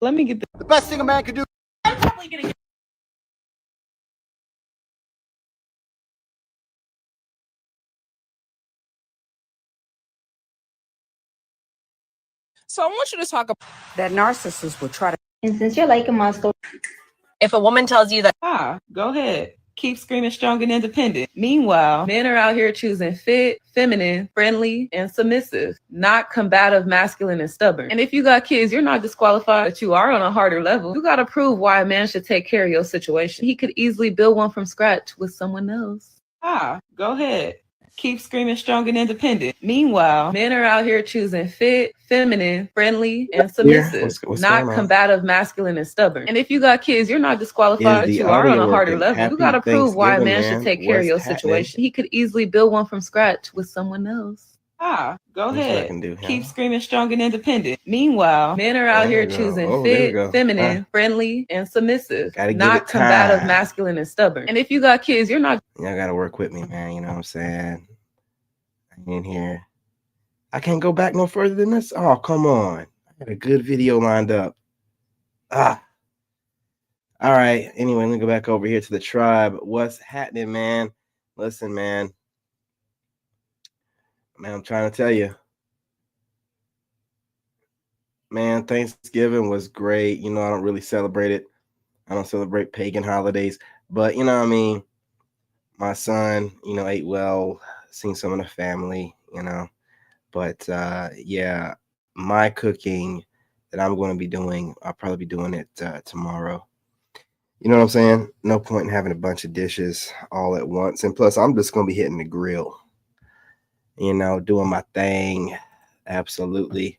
Let me get The best thing a man could do. I'm probably gonna get. So I want you to talk about that narcissists will try to. And since you're like a monster, if a woman tells you that Go ahead. Keep screaming strong and independent. Meanwhile, men are out here choosing fit, feminine, friendly, and submissive, not combative, masculine, and stubborn. And if you got kids, you're not disqualified, but you are on a harder level. You got to prove why a man should take care of your situation. He could easily build one from scratch with someone else. Go ahead. Keep screaming strong and independent. Meanwhile, men are out here choosing fit, feminine, friendly, and submissive, What's not combative, masculine, and stubborn. And if you got kids, you're not disqualified. You are on a harder level. You got to prove why a man should take care of your situation. He could easily build one from scratch with someone else. Go ahead. Keep screaming strong and independent. Meanwhile, men are out here choosing fit, feminine, friendly, and submissive, not combative, masculine, and stubborn. And if you got kids, you're not. Y'all gotta work with me, man. You know what I'm saying? I ain't here. I can't go back no further than this. Oh, come on. I got a good video lined up. All right. Anyway, let me go back over here to the tribe. What's happening, man? Listen, man. Man, I'm trying to tell you. Man, Thanksgiving was great. You know, I don't really celebrate it. I don't celebrate pagan holidays. But, you know what I mean? My son, you know, ate well, seen some of the family, you know. But, yeah, my cooking that I'm going to be doing, I'll probably be doing it tomorrow. You know what I'm saying? No point in having a bunch of dishes all at once. And plus, I'm just going to be hitting the grill. You know, doing my thing. Absolutely.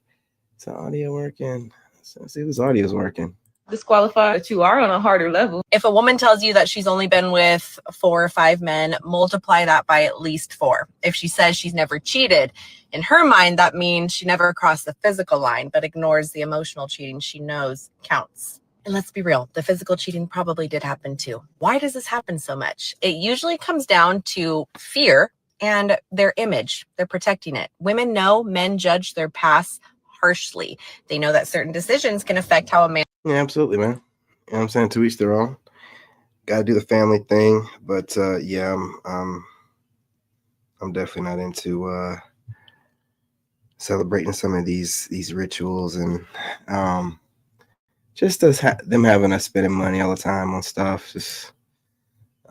Is the audio working? Let's see if this audio is working. Disqualified, but you are on a harder level. if a woman tells you that she's only been with 4 or 5 men, multiply that by at least 4. If she says she's never cheated, in her mind, that means she never crossed the physical line, but ignores the emotional cheating she knows counts. And let's be real, the physical cheating probably did happen too. Why does this happen so much? It usually comes down to fear and their image. They're protecting it. Women know men judge their past harshly. They know that certain decisions can affect how a man. Yeah, absolutely, man. You know what I'm saying? To each their own. Got to do the family thing, but yeah, I'm definitely not into celebrating some of these rituals and just them having us spending money all the time on stuff. Just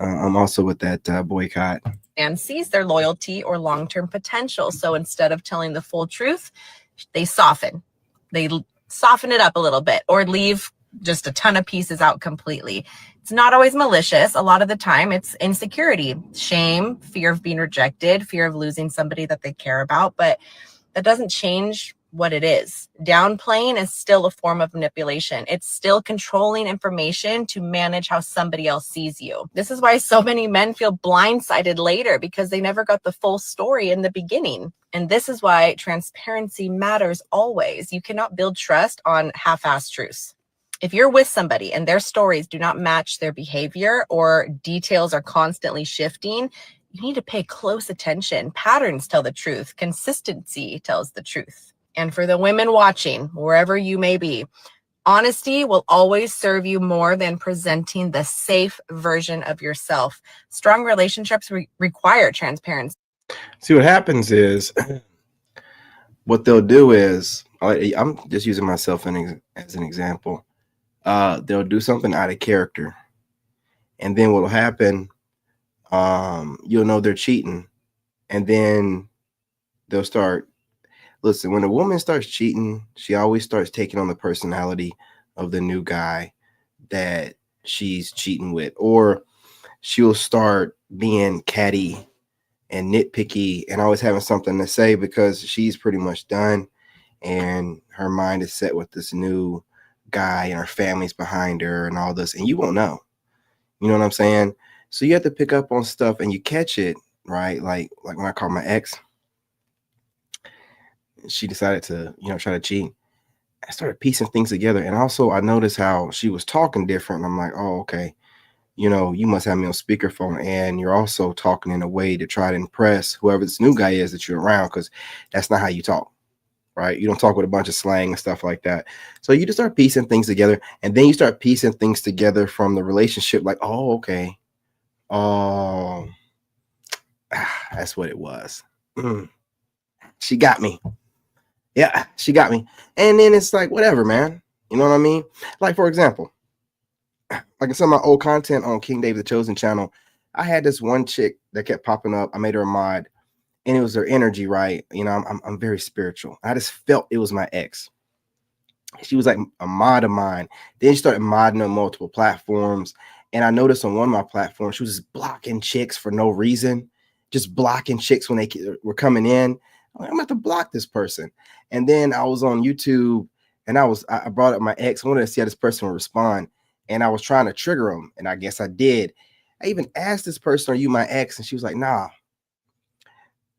I'm also with that boycott. And sees their loyalty or long-term potential. So instead of telling the full truth, they soften. They soften it up a little bit or leave just a ton of pieces out completely. It's not always malicious. A lot of the time it's insecurity, shame, fear of being rejected, fear of losing somebody that they care about. But that doesn't change what it is. Downplaying is still a form of manipulation. It's still controlling information to manage how somebody else sees you. This is why so many men feel blindsided later, because they never got the full story in the beginning. And this is why transparency matters always. You cannot build trust on half-assed truths. If you're with somebody and their stories do not match their behavior or details are constantly shifting, you need to pay close attention. Patterns tell the truth. Consistency tells the truth. And for the women watching, wherever you may be, honesty will always serve you more than presenting the safe version of yourself. Strong relationships require transparency. See, what happens is, what they'll do is, I'm just using myself as an example. They'll do something out of character. And then what will happen, you'll know they're cheating. And then they'll start. Listen, when a woman starts cheating, she always starts taking on the personality of the new guy that she's cheating with. Or she'll start being catty and nitpicky and always having something to say because she's pretty much done. And her mind is set with this new guy and her family's behind her and all this. And you won't know. You know what I'm saying? So you have to pick up on stuff and you catch it, right? Like when I called my ex. She decided to, try to cheat. I started piecing things together. And also I noticed how she was talking different. I'm like, oh, okay. You must have me on speakerphone and you're also talking in a way to try to impress whoever this new guy is that you're around, because that's not how you talk. right? You don't talk with a bunch of slang and stuff like that. So you just start piecing things together, and then you start piecing things together from the relationship. Like, oh, okay, oh, that's what it was. She got me. Yeah, she got me. And then it's like, whatever, man. You know what I mean? Like, for example, like in some of my old content on King David the Chosen channel, I had this one chick that kept popping up. I made her a mod, and it was her energy, right? You know, I'm very spiritual. I just felt it was my ex. She was like a mod of mine. Then she started modding on multiple platforms. And I noticed on one of my platforms, she was just blocking chicks for no reason, just blocking chicks when they were coming in. I'm like, I'm going to have to block this person. And then I was on YouTube, and I brought up my ex. I wanted to see how this person would respond. And I was trying to trigger him. And I guess I did. I even asked this person, are you my ex? And she was like, nah.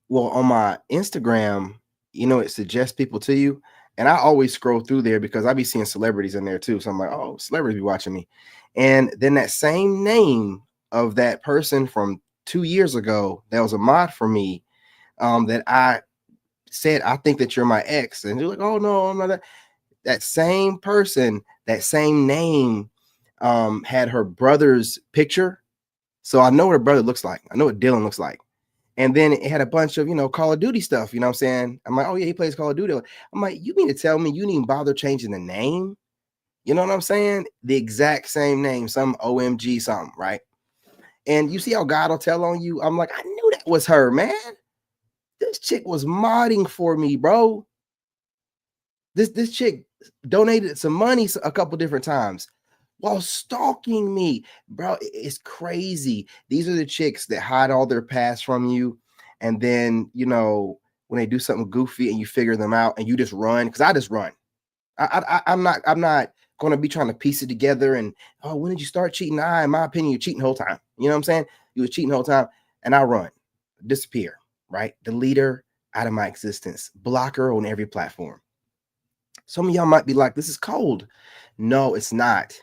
Well, on my Instagram, you know, it suggests people to you. And I always scroll through there because I be seeing celebrities in there too. So I'm like, oh, celebrities be watching me. And then that same name of that person from 2 years ago, that was a mod for me, that I said, I think that you're my ex. And you're like, oh no, I'm not that. That same person, that same name, had her brother's picture. So I know what her brother looks like. I know what Dylan looks like. And then it had a bunch of, you know, Call of Duty stuff. You know what I'm saying? I'm like, oh, yeah, he plays Call of Duty. I'm like, you mean to tell me you didn't even bother changing the name? You know what I'm saying? The exact same name, some OMG something, right? And you see how God will tell on you? I'm like, I knew that was her, man. This chick was modding for me, bro. This chick donated some money a couple different times while stalking me, bro. It's crazy. These are the chicks that hide all their past from you, and then, you know, when they do something goofy and you figure them out and you just run, because I just run. I'm not going to be trying to piece it together and, oh, when did you start cheating? In my opinion, you're cheating the whole time. You know what I'm saying? You were cheating the whole time, and I run, disappear, right? Delete her out of my existence, block her on every platform. Some of y'all might be like, this is cold. No, it's not.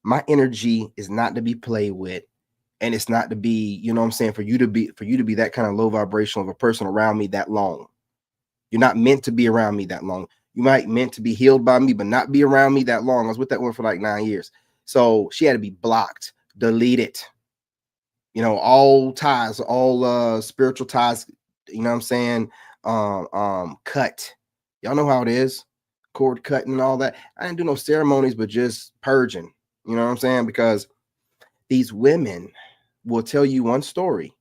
My energy is not to be played with, and it's not to be, you know what I'm saying, for you to be that kind of low vibration of a person around me that long. You're not meant to be around me that long. You might meant to be healed by me, but not be around me that long. I was with that one for like 9 years. So she had to be blocked, deleted. You know, all ties, all spiritual ties, you know what I'm saying? Cut. Y'all know how it is. Cord cutting and all that. I didn't do no ceremonies, but just purging. You know what I'm saying? Because these women will tell you one story,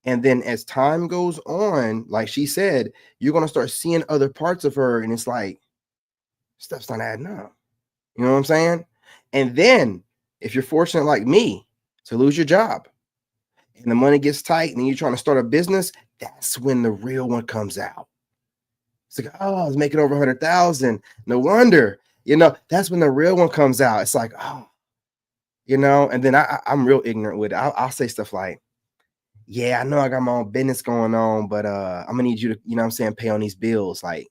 and then as time goes on, like she said, you're going to start seeing other parts of her, and it's like, stuff's not adding up. You know what I'm saying? And then if you're fortunate like me to lose your job and the money gets tight and you're trying to start a business, that's when the real one comes out. It's like, oh, I was making over 100,000. No wonder, you know, that's when the real one comes out. It's like, oh, you know, and then I'm real ignorant with it. I'll say stuff like, yeah, I know I got my own business going on, but I'm gonna need you to, you know what I'm saying, pay on these bills. Like,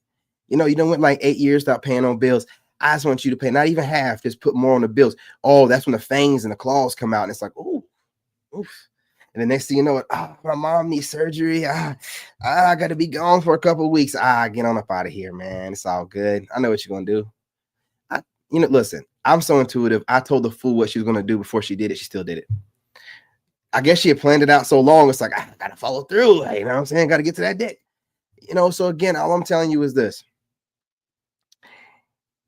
you know, went like 8 years without paying on bills. I just want you to pay, not even half, just put more on the bills. Oh, that's when the fangs and the claws come out. And it's like, ooh, oof. And the next thing you know, my mom needs surgery. I got to be gone for a couple of weeks. Get on up out of here, man. It's all good. I know what you're going to do. Listen, I'm so intuitive. I told the fool what she was going to do before she did it. She still did it. I guess she had planned it out so long. It's like, I got to follow through. You know what I'm saying? Got to get to that dick. You know, so again, all I'm telling you is this.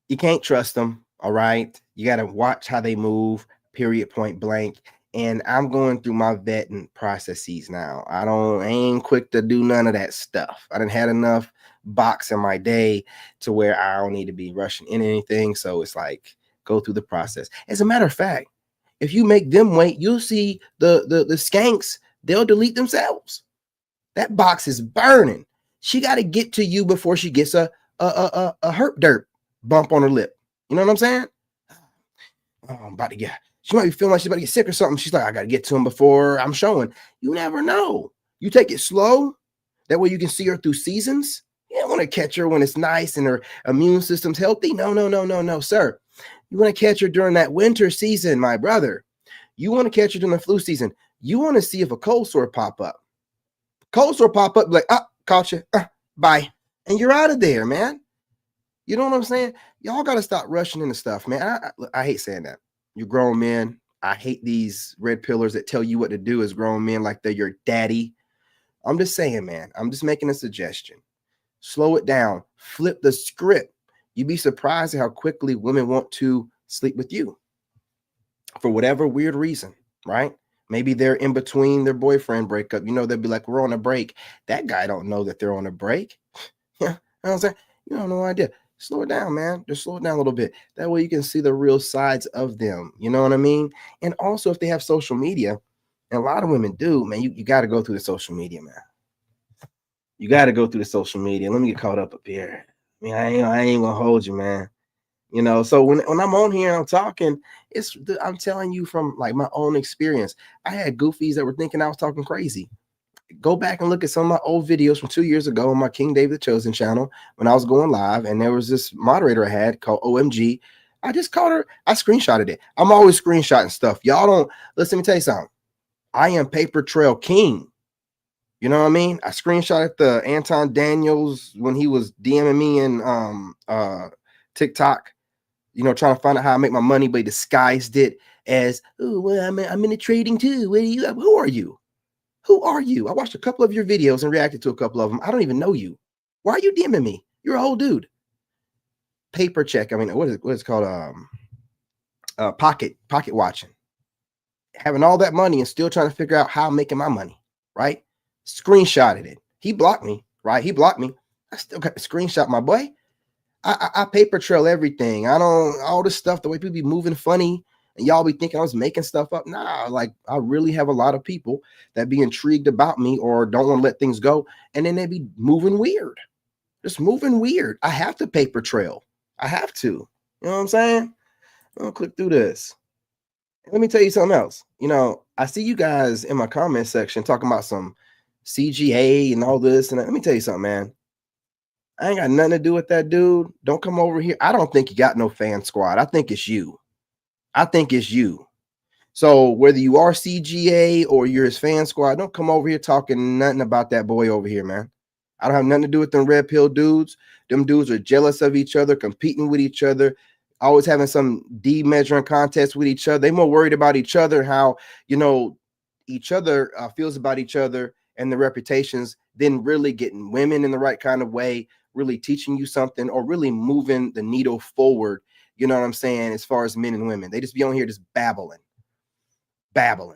You can't trust them. All right. You got to watch how they move, period, point blank. And I'm going through my vetting processes now. I ain't quick to do none of that stuff. I done had enough box in my day to where I don't need to be rushing in anything. So it's like, go through the process. As a matter of fact, if you make them wait, you'll see the skanks, they'll delete themselves. That box is burning. She got to get to you before she gets a herp dirt bump on her lip. You know what I'm saying? Oh, I'm about to get. She might be feeling like she's about to get sick or something. She's like, I got to get to him before I'm showing. You never know. You take it slow. That way you can see her through seasons. You don't want to catch her when it's nice and her immune system's healthy. No, sir. You want to catch her during that winter season, my brother. You want to catch her during the flu season. You want to see if a cold sore pop up. Cold sore pop up, like, caught you. Bye. and you're out of there, man. You know what I'm saying? Y'all got to stop rushing into stuff, man. I hate saying that. You're grown men. I hate these red pillars that tell you what to do as grown men like they're your daddy. I'm just saying, man. I'm just making a suggestion. Slow it down. Flip the script. You'd be surprised at how quickly women want to sleep with you for whatever weird reason, right? Maybe they're in between their boyfriend breakup. You know, they'll be like, we're on a break. That guy don't know that they're on a break. Yeah, you know what I'm saying? You have no idea. Slow it down, man. Just slow it down a little bit. That way you can see the real sides of them. You know what I mean? And also, if they have social media, and a lot of women do, man, you got to go through the social media, man. You got to go through the social media. Let me get caught up here. I mean, I ain't gonna hold you, man. You know, so when I'm on here and I'm talking, I'm telling you from like my own experience. I had goofies that were thinking I was talking crazy. Go back and look at some of my old videos from 2 years ago on my King David the Chosen channel when I was going live, and there was this moderator I had called OMG. I just called her. I screenshotted it. I'm always screenshotting stuff. Y'all don't listen. Let me tell you something. I am paper trail king. You know what I mean? I screenshotted the Anton Daniels when he was DMing me in TikTok. You know, trying to find out how I make my money, but he disguised it as, oh, well, I'm in the trading too. Who are you? Who are you? I watched a couple of your videos and reacted to a couple of them. I don't even know you. Why are you DMing me? You're a whole dude. Paper check. I mean, what is it called? Pocket watching. Having all that money and still trying to figure out how I'm making my money, right? Screenshotted it. He blocked me, right? He blocked me. I still got the screenshot, my boy. I paper trail everything. I don't, all this stuff, the way people be moving funny. And y'all be thinking I was making stuff up. Nah, like I really have a lot of people that be intrigued about me or don't want to let things go. And then they be moving weird. Just moving weird. I have to paper trail. I have to. You know what I'm saying? I'm gonna click through this. Let me tell you something else. You know, I see you guys in my comment section talking about some CGA and all this. And let me tell you something, man. I ain't got nothing to do with that dude. Don't come over here. I don't think you got no fan squad. I think it's you. I think it's you. So whether you are CGA or you're his fan squad, don't come over here talking nothing about that boy over here, man. I don't have nothing to do with them red pill dudes. Them dudes are jealous of each other, competing with each other, always having some measuring contest with each other. They're more worried about each other, how, you know, each other feels about each other and the reputations, than really getting women in the right kind of way, really teaching you something, or really moving the needle forward. You know what I'm saying? As far as men and women, they just be on here just babbling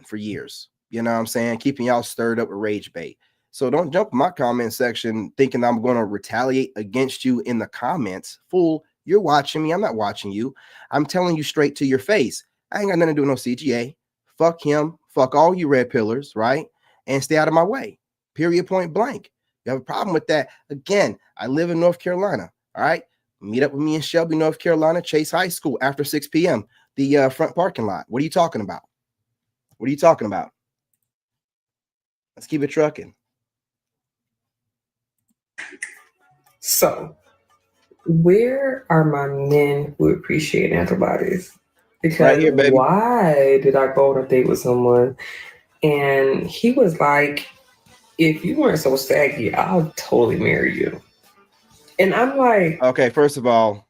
for years. You know what I'm saying? Keeping y'all stirred up with rage bait. So don't jump in my comment section thinking I'm going to retaliate against you in the comments. Fool, you're watching me. I'm not watching you. I'm telling you straight to your face. I ain't got nothing to do with no CGA. Fuck him. Fuck all you red pillars, right? And stay out of my way. Period, point blank. You have a problem with that? Again, I live in North Carolina. All right. Meet up with me in Shelby, North Carolina, Chase High School after 6 p.m. The front parking lot. What are you talking about? What are you talking about? Let's keep it trucking. So, where are my men who appreciate antibodies? Because Right here, baby. why did I go on a date with someone and he was like, if you weren't so saggy, I'll totally marry you. And I'm like, okay, first of all,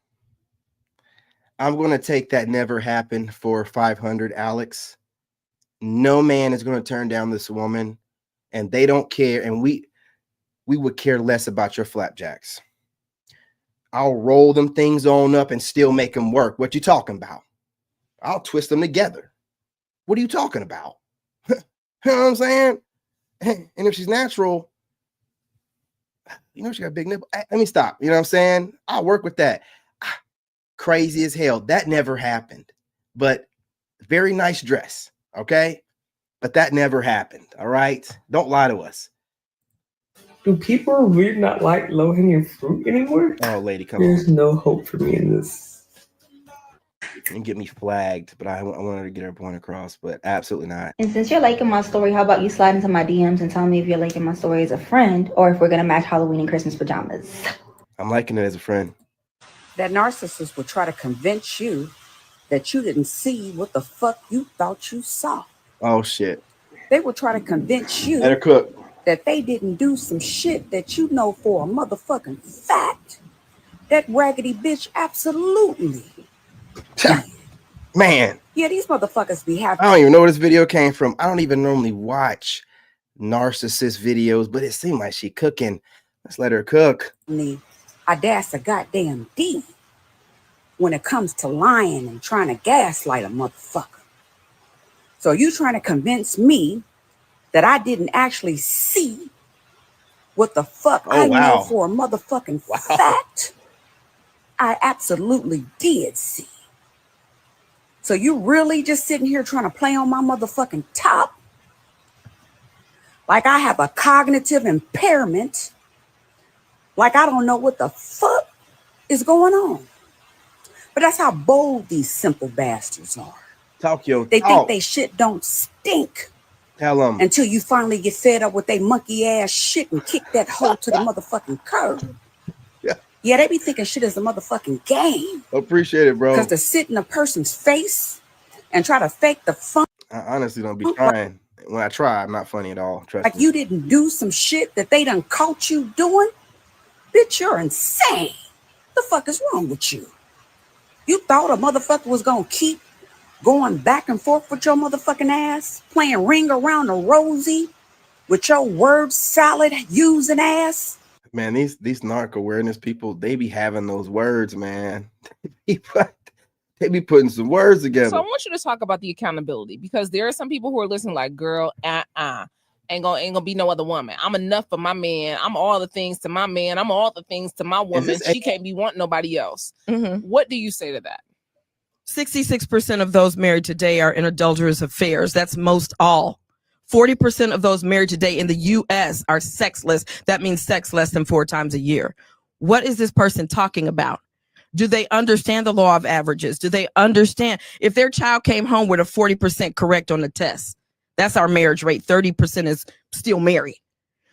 I'm going to take that never happened for 500, Alex. No man is going to turn down this woman, and they don't care. And we would care less about your flapjacks. I'll roll them things on up and still make them work. What you talking about? I'll twist them together. What are you talking about? You know what I'm saying? And if she's natural, you know she got a big nipple. Let me stop. You know what I'm saying? I'll work with that. Crazy as hell. That never happened. But very nice dress. Okay? But that never happened. All right? Don't lie to us. do people really not like low-hanging fruit anymore? Oh, lady, come There's on. no hope for me in this. And get me flagged, but I wanted to get her point across, but absolutely not. And since you're liking my story, how about you slide into my DMs and tell me if you're liking my story as a friend or if we're gonna match Halloween and Christmas pajamas. I'm liking it as a friend. That narcissist will try to convince you that you didn't see what the fuck you thought you saw. Oh shit. They will try to convince you Let her cook. that they didn't do some shit that you know for a motherfucking fact that Raggedy bitch absolutely did. Man, Yeah, these motherfuckers be having. I don't even know where this video came from. I don't even normally watch narcissist videos, but it seemed like she cooking. Let's let her cook. The audacious goddamn D when it comes to lying and trying to gaslight a motherfucker. So you trying to convince me that I didn't actually see what the fuck I know for a motherfucking fact? I absolutely did see. So you really just sitting here trying to play on my motherfucking top? Like I have a cognitive impairment? Like I don't know what the fuck is going on? But that's how bold these simple bastards are. Talk your They talk. think they shit don't stink. Tell them. Until you finally get fed up with they monkey ass shit and kick that hoe to the motherfucking curb. Yeah, they be thinking shit is a motherfucking game. Appreciate it, bro. Because to sit in a person's face and try to fake the fun. I honestly don't be trying. When I try, I'm not funny at all. Trust like me. You didn't do some shit that they done caught you doing? Bitch, you're insane. The fuck is wrong with you? You thought a motherfucker was gonna keep going back and forth with your motherfucking ass? Playing ring around the rosy with your word salad using ass? Man, these narc awareness people, they be having those words, man. They be putting some words together. So I want you to talk about the accountability, because there are some people who are listening like, girl, ain't gonna be no other woman. I'm enough for my man. I'm all the things to my man. I'm all the things to my woman. She can't be wanting nobody else. What do you say to that? 66% of those married today are in adulterous affairs. That's most all. 40% of those married today in the U.S. are sexless. That means sex less than 4 times a year. What is this person talking about? Do they understand the law of averages? Do they understand if their child came home with a 40% correct on the test? That's our marriage rate. 30% is still married.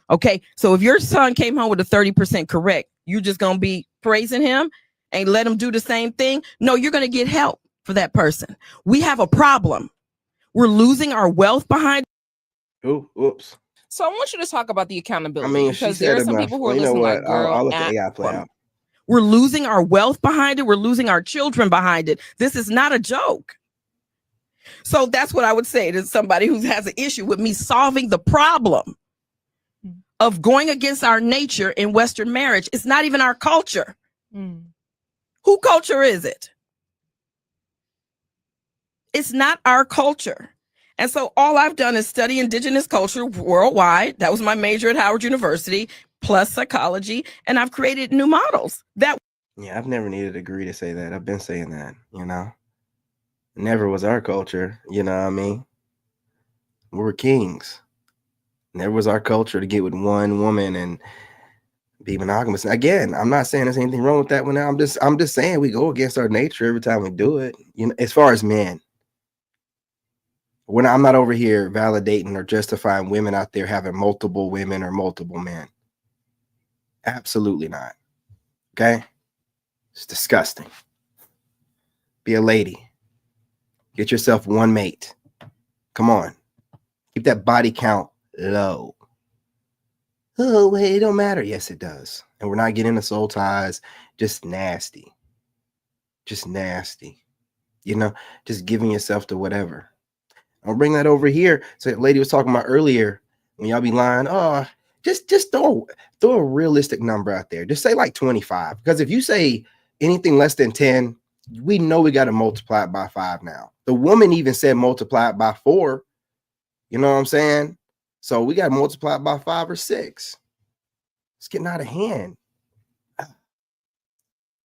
Okay. So if your son came home with a 30% correct, you just going to be praising him and let him do the same thing? No, you're going to get help for that person. We have a problem. We're losing our wealth behind. Oops. So I want you to talk about the accountability. I mean, because there are some people who are listening like, girl, I'll let the AI play out. We're losing our wealth behind it. We're losing our children behind it. This is not a joke. So that's what I would say to somebody who has an issue with me solving the problem of going against our nature in Western marriage. It's not even our culture. Who culture is it? It's not our culture. And so all I've done is study indigenous culture worldwide. That was my major at Howard University, plus psychology. And I've created new models. Yeah, I've never needed a degree to say that. I've been saying that, Never was our culture, you know what I mean? We were kings. Never was our culture to get with one woman and be monogamous. Again, I'm not saying there's anything wrong with that one. I'm just saying we go against our nature every time we do it. As far as men. I'm not over here validating or justifying women out there having multiple women or multiple men. Absolutely not. Okay? It's disgusting. Be a lady. Get yourself one mate. Come on. Keep that body count low. Oh, wait, it don't matter. Yes, it does. And we're not getting into soul ties. Just nasty. Just nasty. Just giving yourself to whatever. I'll bring that over here. So the lady was talking about earlier, when y'all be lying, just throw a realistic number out there. Just say like 25. Because if you say anything less than 10, we know we got to multiply it by 5 now. The woman even said multiply it by 4. You know what I'm saying? So we got to multiply it by 5 or 6. It's getting out of hand.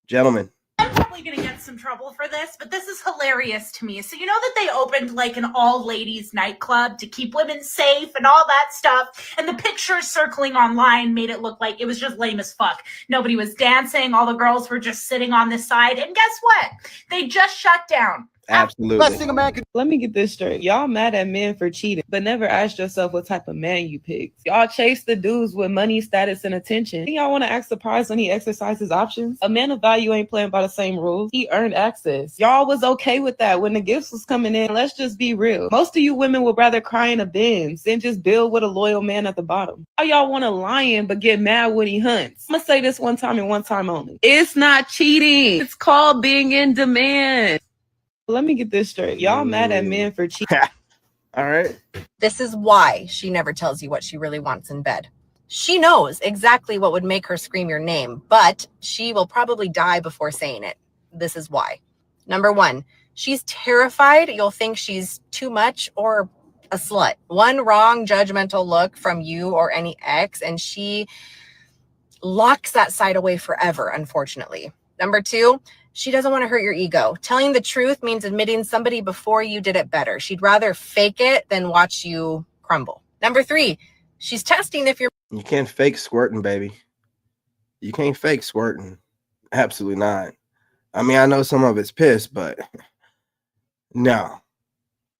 Gentlemen. I'm probably going to get some trouble for this, but this is hilarious to me. So you know that they opened like an all-ladies nightclub to keep women safe and all that stuff, and the pictures circling online made it look like it was just lame as fuck. Nobody was dancing. All the girls were just sitting on the side, and guess what? They just shut down. Absolutely. Let me get this straight. Y'all mad at men for cheating, but never asked yourself what type of man you picked. Y'all chase the dudes with money, status, and attention. Think y'all want to act surprised when he exercises options? A man of value ain't playing by the same rules. He earned access. Y'all was okay with that when the gifts was coming in. Let's just be real. Most of you women would rather cry in a Benz than just build with a loyal man at the bottom. How y'all want a lion but get mad when he hunts? I'm gonna say this one time and one time only. It's not cheating. It's called being in demand. Let me get this straight. Y'all mad at men for cheating. All right. This is why she never tells you what she really wants in bed. She knows exactly what would make her scream your name, but she will probably die before saying it. This is why. Number one, she's terrified you'll think she's too much or a slut. One wrong judgmental look from you or any ex, and she locks that side away forever, unfortunately. Number two, she doesn't want to hurt your ego. Telling the truth means admitting somebody before you did it better. She'd rather fake it than watch you crumble. Number three, she's testing if you're... You can't fake squirting, baby. You can't fake squirting. Absolutely not. I mean, I know some of it's piss, but no.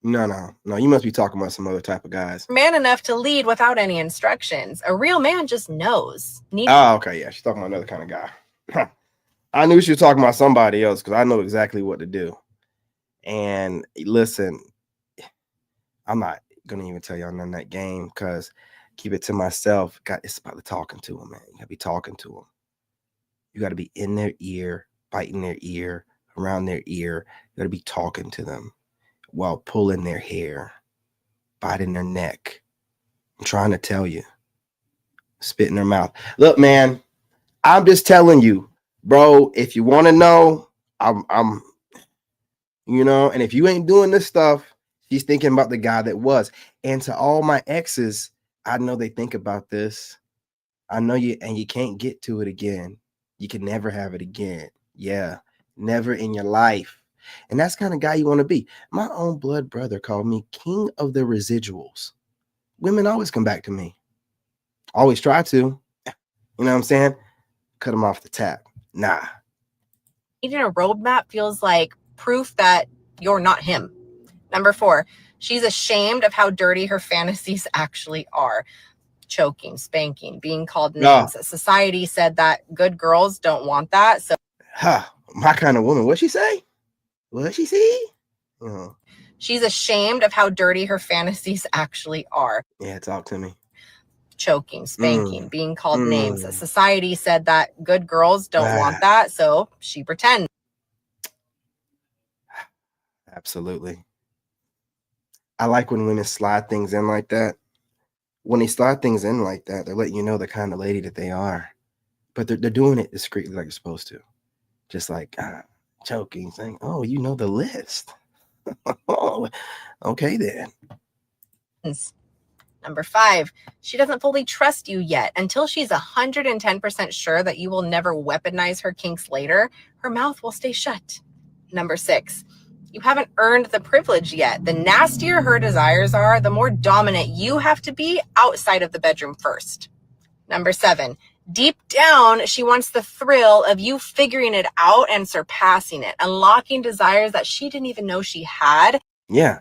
You must be talking about some other type of guys. man enough to lead without any instructions. A real man just knows. Oh, okay. Yeah, she's talking about another kind of guy. I knew she was talking about somebody else because I know exactly what to do. And listen, I'm not going to even tell y'all none of that game because keep it to myself. It's about talking to them, man. You got to be talking to them. You got to be in their ear, biting their ear, around their ear. You got to be talking to them while pulling their hair, biting their neck. I'm trying to tell you. Spit in their mouth. Look, man, I'm just telling you. Bro, if you want to know, I'm and if you ain't doing this stuff, she's thinking about the guy that was. And to all my exes, I know they think about this. I know you, and you can't get to it again. You can never have it again. Yeah, never in your life. And that's the kind of guy you want to be. My own blood brother called me king of the residuals. Women always come back to me. Always try to. You know what I'm saying? Cut them off the tap. Nah. Needing a roadmap feels like proof that you're not him. Number four, she's ashamed of how dirty her fantasies actually are. Choking, spanking, being called names. Society said that good girls don't want that. So, my kind of woman. What'd she say? What'd she say? She's ashamed of how dirty her fantasies actually are. Yeah, talk to me. Choking, spanking, being called names. Society said that good girls don't want that, so she pretends. Absolutely. I like when women slide things in like that. When they slide things in like that, they're letting you know the kind of lady that they are. But they're doing it discreetly like you're supposed to. Just like choking, saying, oh, you know the list. Oh, okay then. Number five, she doesn't fully trust you yet. Until she's 110% sure that you will never weaponize her kinks later, her mouth will stay shut. Number six, you haven't earned the privilege yet. The nastier her desires are, the more dominant you have to be outside of the bedroom first. Number seven, deep down, she wants the thrill of you figuring it out and surpassing it, unlocking desires that she didn't even know she had. Yeah.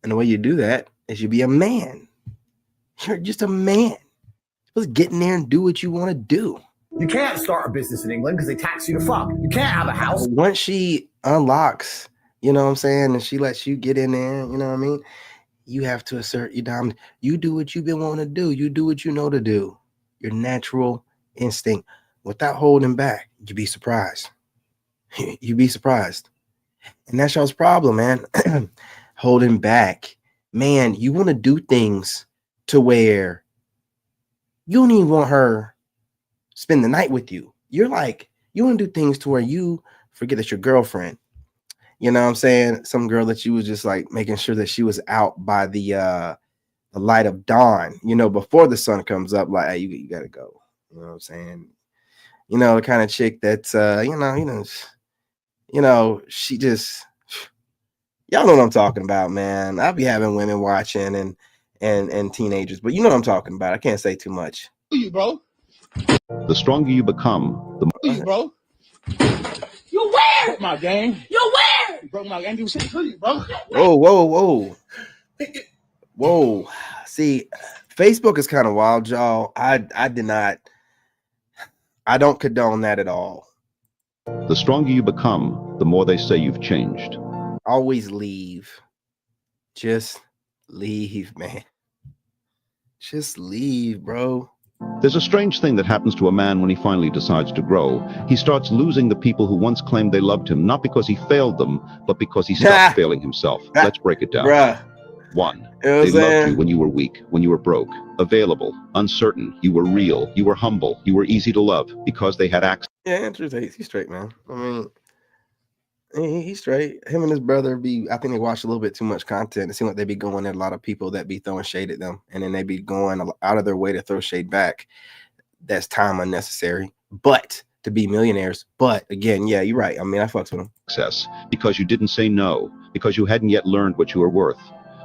And the way you do that is you be a man. You're just a man. You're supposed to get in there and do what you want to do. You can't start a business in England because they tax you to fuck. You can't have a house. Once she unlocks, you know what I'm saying, and she lets you get in there, you know what I mean? You have to assert your dominance. You do what you've been wanting to do. You do what you know to do. Your natural instinct without holding back. You'd be surprised. You'd be surprised. And that's y'all's problem, man. Holding back. Man, you want to do things to where you don't even want her spend the night with you. You're like, you want to do things to where you forget that your girlfriend. You know what I'm saying? Some girl that you was just like making sure that she was out by the light of dawn, before the sun comes up, like, hey, you got to go. You know what I'm saying? The kind of chick that's, she just, y'all know what I'm talking about, man. I'll be having women watching and teenagers, but you know what I'm talking about. I can't say too much. You, bro. The stronger you become, the more You, bro. You're weird. My game. You're weird. Whoa. See, Facebook is kind of wild, y'all. I don't condone that at all. The stronger you become, the more they say you've changed. Always leave. Just leave, man. Just leave, bro. There's a strange thing that happens to a man when he finally decides to grow. He starts losing the people who once claimed they loved him, not because he failed them, but because he stopped failing himself. Let's break it down. Bruh. 1. They loved you when you were weak, when you were broke, available, uncertain. You were real. You were humble. You were easy to love because they had access. Yeah, Andrew Tate, he's straight, man. I mean, he's straight. Him and his brother I think they watch a little bit too much content. It seems like they be going at a lot of people that be throwing shade at them, and then they be going out of their way to throw shade back. That's time unnecessary, but to be millionaires. But again, yeah, you're right. I mean, I fucks with them. Access because you didn't say no, because you hadn't yet learned what you were worth.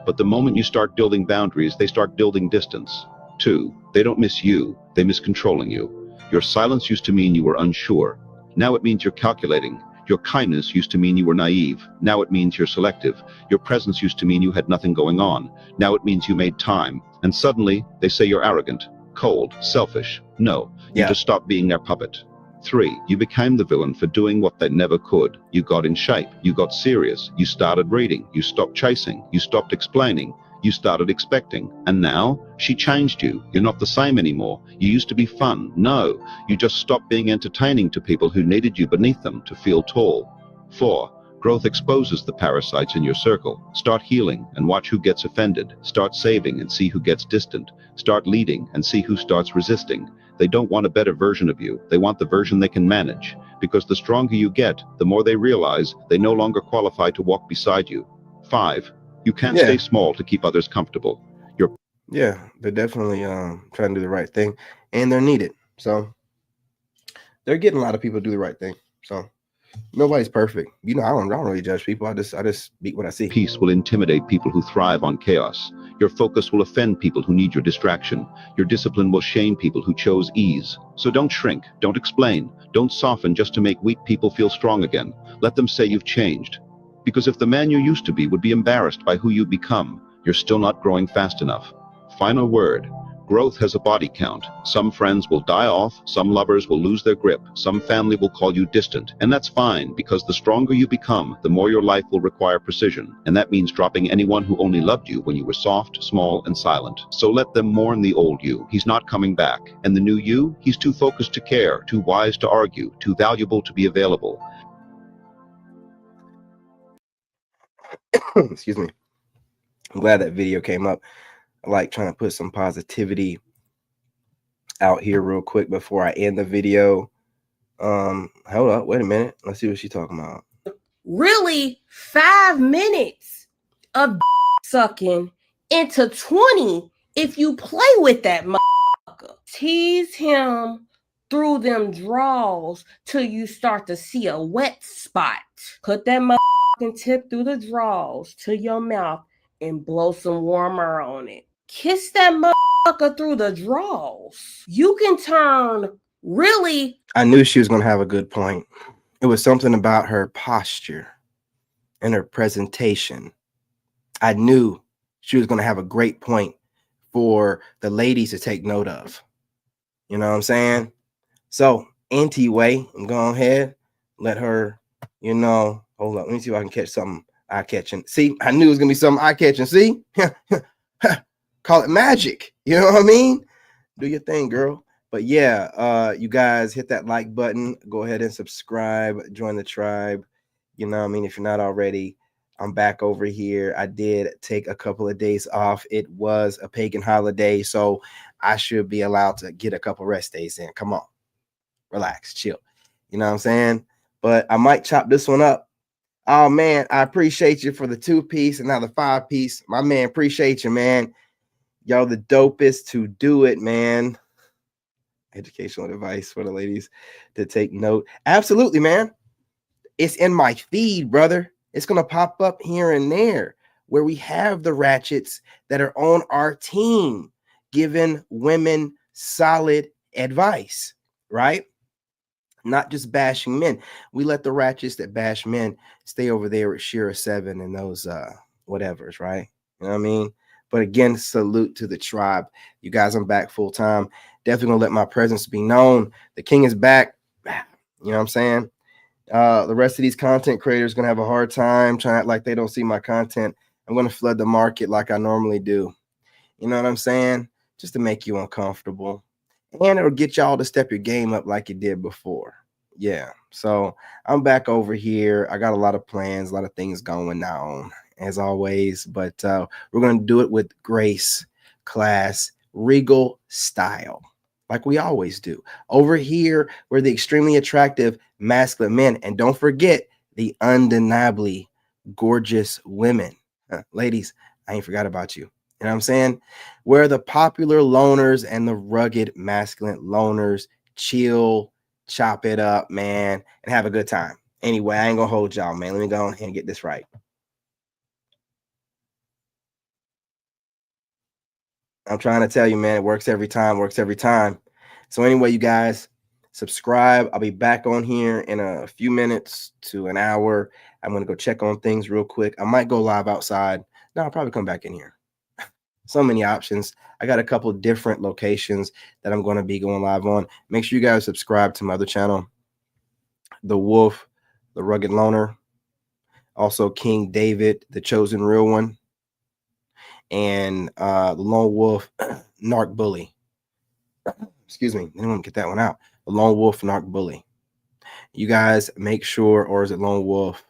But the moment you start building boundaries, they start building distance. 2, they don't miss you, they miss controlling you. Your silence used to mean you were unsure. Now it means you're calculating. Your kindness used to mean you were naive. Now it means you're selective. Your presence used to mean you had nothing going on. Now it means you made time. And suddenly, they say you're arrogant, cold, selfish. No, you just stopped being their puppet. 3, you became the villain for doing what they never could. You got in shape. You got serious. You started reading. You stopped chasing. You stopped explaining. You started expecting. And now, she changed you. You're not the same anymore. You used to be fun. No, you just stopped being entertaining to people who needed you beneath them to feel tall. 4, growth exposes the parasites in your circle. Start healing and watch who gets offended. Start saving and see who gets distant. Start leading and see who starts resisting. They don't want a better version of you. They want the version they can manage. Because the stronger you get, the more they realize they no longer qualify to walk beside you. 5, you can't stay small to keep others comfortable. They're definitely trying to do the right thing, and they're needed. So they're getting a lot of people to do the right thing. So nobody's perfect. You know, I don't really judge people. I just speak what I see. Peace will intimidate people who thrive on chaos. Your focus will offend people who need your distraction. Your discipline will shame people who chose ease. So don't shrink, don't explain, don't soften just to make weak people feel strong again. Let them say you've changed. Because if the man you used to be would be embarrassed by who you become, you're still not growing fast enough. Final word. Growth has a body count. Some friends will die off, some lovers will lose their grip, some family will call you distant, and that's fine because the stronger you become, the more your life will require precision, and that means dropping anyone who only loved you when you were soft, small, and silent. So let them mourn the old you. He's not coming back. And the new you, he's too focused to care, too wise to argue, too valuable to be available. Excuse me. I'm glad that video came up. I like trying to put some positivity out here real quick before I end the video. Hold up, wait a minute. Let's see what she's talking about. Really 5 minutes of sucking into 20 if you play with that motherfucker. Tease him through them draws till you start to see a wet spot. Put that motherfucking tip through the draws to your mouth and blow some warm air on it. Kiss that motherfucker through the draws. You can turn really. I knew she was going to have a good point. It was something about her posture and her presentation. I knew she was going to have a great point for the ladies to take note of. You know what I'm saying? So, anyway, I'm going ahead, let her, hold up. Let me see if I can catch something eye-catching. See, I knew it was going to be something eye-catching. See? Call it magic. You know what I mean? Do your thing, girl. But yeah, you guys hit that like button. Go ahead and subscribe. Join the tribe. You know what I mean? If you're not already, I'm back over here. I did take a couple of days off. It was a pagan holiday, so I should be allowed to get a couple rest days in. Come on. Relax. Chill. You know what I'm saying? But I might chop this one up. Oh, man, I appreciate you for the 2-piece and now the 5-piece. My man, appreciate you, man. Y'all the dopest to do it, man. Educational advice for the ladies to take note. Absolutely, man. It's in my feed, brother. It's going to pop up here and there where we have the ratchets that are on our team giving women solid advice, right? not just bashing men. We let the ratchets that bash men stay over there at Shira 7 and those whatevers, right? You know what I mean? But again, salute to the tribe. You guys, I'm back full time. Definitely gonna let my presence be known. The king is back. You know what I'm saying? The rest of these content creators gonna have a hard time trying to act like they don't see my content. I'm gonna flood the market like I normally do. You know what I'm saying? Just to make you uncomfortable. And it'll get y'all to step your game up like you did before. Yeah. So I'm back over here. I got a lot of plans, a lot of things going on, as always. But we're going to do it with grace, class, regal style, like we always do. Over here, we're the extremely attractive masculine men. And don't forget the undeniably gorgeous women. Ladies, I ain't forgot about you. You know what I'm saying? Where the popular loners and the rugged masculine loners chill, chop it up, man, and have a good time. Anyway, I ain't gonna hold y'all, man. Let me go ahead and get this right. I'm trying to tell you, man, it works every time, works every time. So anyway, you guys, subscribe. I'll be back on here in a few minutes to an hour. I'm gonna go check on things real quick. I might go live outside. No, I'll probably come back in here. So many options. I got a couple different locations that I'm going to be going live on. Make sure you guys subscribe to my other channel, The Wolf, The Rugged Loner, also King David, The Chosen Real One, and The Lone Wolf, Narc Bully. Excuse me, didn't want to get that one out. The Lone Wolf, Narc Bully. You guys make sure, or is it Lone Wolf,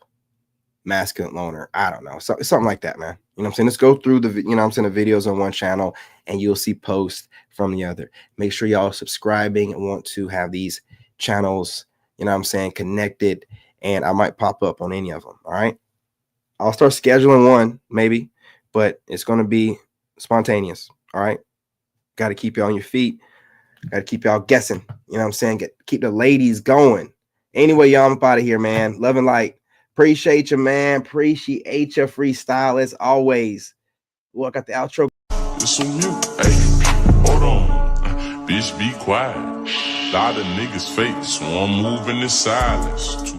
Masculine Loner? I don't know. Something like that, man. You know what I'm saying? Let's go through the, you know what I'm saying, the videos on one channel and you'll see posts from the other. Make sure y'all subscribing and want to have these channels, you know what I'm saying, connected, and I might pop up on any of them. All right. I'll start scheduling one maybe, but it's going to be spontaneous. All right. Got to keep you on your feet. Got to keep y'all guessing. You know what I'm saying? Keep the ladies going. Anyway, y'all, I'm up out of here, man. Love and light. Appreciate you, man. Appreciate your freestyle as always. Well, I got the outro. It's on mute. Hey, hold on. Bitch, be quiet. Lot of niggas fake, so I'm moving in silence.